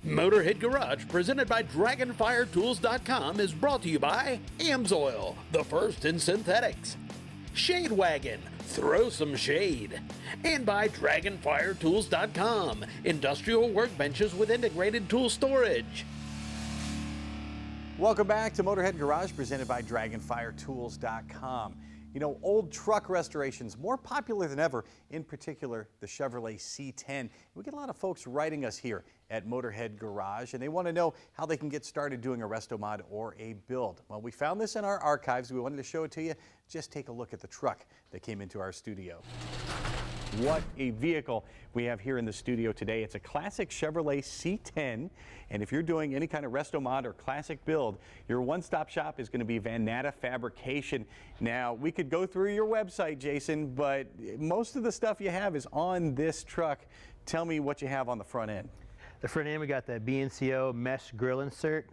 Motorhead Garage, presented by DragonfireTools.com, is brought to you by Amsoil, the first in synthetics, Shade Wagon, throw some shade, and by DragonfireTools.com, industrial workbenches with integrated tool storage. Welcome back to Motorhead Garage, presented by DragonfireTools.com. You know, old truck restorations, more popular than ever, in particular the Chevrolet C10. We get a lot of folks writing us here at Motorhead Garage, and they want to know how they can get started doing a resto mod or a build. Well, we found this in our archives. We wanted to show it to you. Just take a look at the truck that came into our studio. What a vehicle we have here in the studio today. It's a classic Chevrolet C10, and if you're doing any kind of resto mod or classic build, your one-stop shop is going to be Vannatta Fabrication. Now, we could go through your website, Jason, but most of the stuff you have is on this truck. Tell me what you have on the front end. The front end, we got the BNCO mesh grill insert.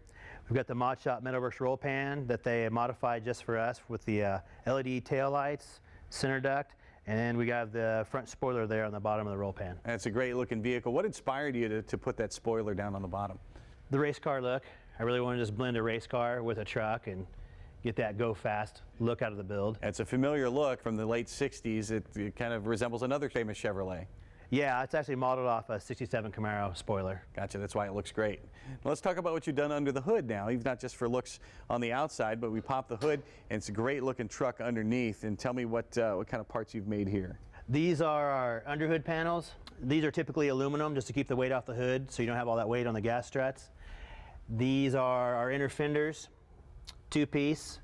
We've got the Mod Shop Metalworks roll pan that they modified just for us with the LED tail lights, center duct, and we got the front spoiler there on the bottom of the roll pan. That's a great looking vehicle. What inspired you to put that spoiler down on the bottom? The race car look. I really wanted to just blend a race car with a truck and get that go fast look out of the build. It's a familiar look from the late 60s. It kind of resembles another famous Chevrolet. Yeah, it's actually modeled off a '67 Camaro spoiler. Gotcha, that's why it looks great. Now let's talk about what you've done under the hood now. Even not just for looks on the outside, but we pop the hood and it's a great looking truck underneath. And tell me what kind of parts you've made here. These are our underhood panels. These are typically aluminum just to keep the weight off the hood so you don't have all that weight on the gas struts. These are our inner fenders, two-piece.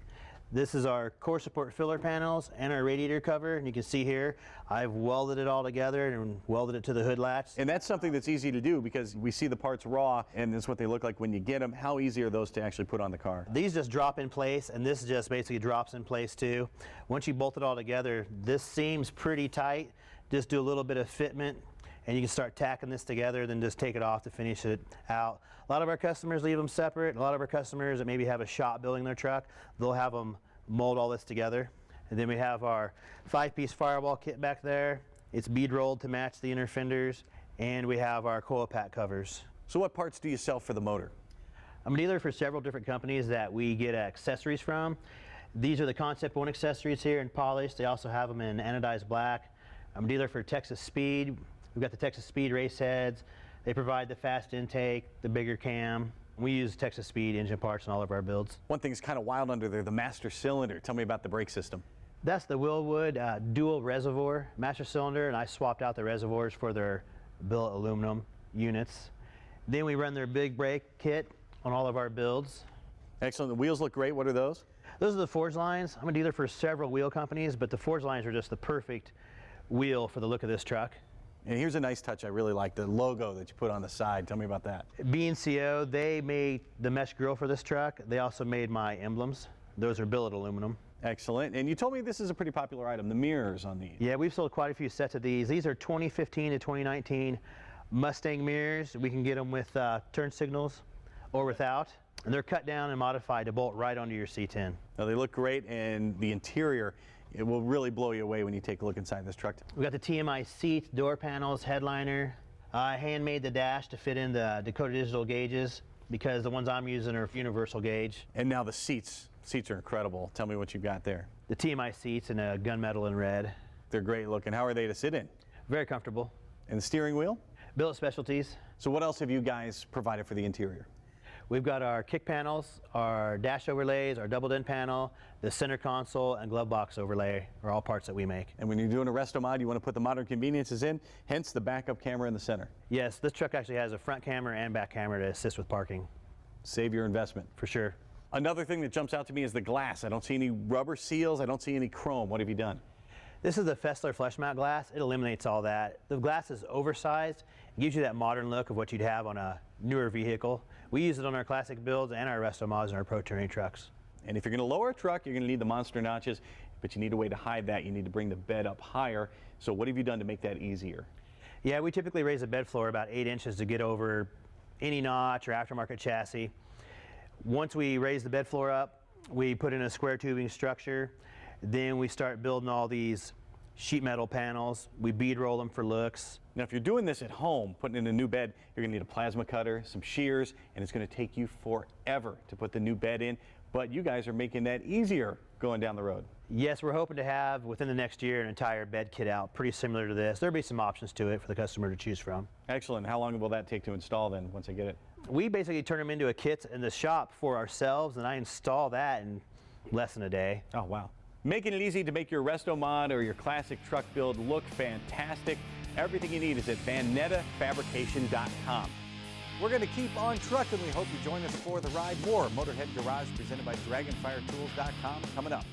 This is our core support filler panels and our radiator cover, and you can see here I've welded it all together and welded it to the hood latch. And that's something that's easy to do because we see the parts raw and that's what they look like when you get them. How easy are those to actually put on the car? These just drop in place, and this just basically drops in place too. Once you bolt it all together, this seems pretty tight. Just do a little bit of fitment and you can start tacking this together, then just take it off to finish it out. A lot of our customers leave them separate. A lot of our customers that maybe have a shop building their truck, they'll have them mold all this together. And then we have our 5-piece firewall kit back there. It's bead rolled to match the inner fenders, and we have our coil pack covers. So what parts do you sell for the motor? I'm a dealer for several different companies that we get accessories from. These are the Concept 1 accessories here in polished. They also have them in anodized black. I'm a dealer for Texas Speed. We've got the Texas Speed race heads. They provide the fast intake, the bigger cam. We use Texas Speed engine parts in all of our builds. One thing's kind of wild under there, the master cylinder. Tell me about the brake system. That's the Willwood dual reservoir master cylinder, and I swapped out the reservoirs for their billet aluminum units. Then we run their big brake kit on all of our builds. Excellent. The wheels look great. What are those? Those are the Forge lines. I'm a dealer for several wheel companies, but the Forge lines are just the perfect wheel for the look of this truck. And here's a nice touch I really like, the logo that you put on the side. Tell me about that. BNCO, they made the mesh grill for this truck. They also made my emblems. Those are billet aluminum. Excellent. And you told me this is a pretty popular item, the mirrors on these. Yeah, we've sold quite a few sets of these. These are 2015 to 2019 Mustang mirrors. We can get them with turn signals or without. And they're cut down and modified to bolt right onto your C10. Now they look great, and the interior, it will really blow you away when you take a look inside this truck. We got the TMI seats, door panels, headliner. I handmade the dash to fit in the Dakota Digital gauges because the ones I'm using are universal gauge. And now the seats are incredible. Tell me what you've got there. The TMI seats in a gunmetal in red. They're great looking. How are they to sit in? Very comfortable. And the steering wheel? Billet specialties. So what else have you guys provided for the interior? We've got our kick panels, our dash overlays, our double din panel, the center console, and glove box overlay are all parts that we make. And when you're doing a resto mod, you want to put the modern conveniences in, hence the backup camera in the center. Yes, this truck actually has a front camera and back camera to assist with parking. Save your investment. For sure. Another thing that jumps out to me is the glass. I don't see any rubber seals. I don't see any chrome. What have you done? This is the Fessler flesh mount glass. It eliminates all that. The glass is oversized. It gives you that modern look of what you'd have on a newer vehicle. We use it on our classic builds and our resto mods and our pro touring trucks. And if you're going to lower a truck, you're going to need the monster notches, but you need a way to hide that. You need to bring the bed up higher. So what have you done to make that easier? Yeah, we typically raise the bed floor about 8 inches to get over any notch or aftermarket chassis. Once we raise the bed floor up, we put in a square tubing structure. Then we start building all these sheet metal panels. We bead roll them for looks. Now, if you're doing this at home, putting in a new bed, you're going to need a plasma cutter, some shears, and it's going to take you forever to put the new bed in. But you guys are making that easier going down the road. Yes, we're hoping to have within the next year an entire bed kit out, pretty similar to this. There'll be some options to it for the customer to choose from. Excellent. How long will that take to install then once I get it? We basically turn them into a kit in the shop for ourselves, and I install that in less than a day. Oh, wow. Making it easy to make your resto mod or your classic truck build look fantastic. Everything you need is at VannattaFabrication.com. We're going to keep on trucking. We hope you join us for the ride. More Motorhead Garage presented by DragonfireTools.com coming up.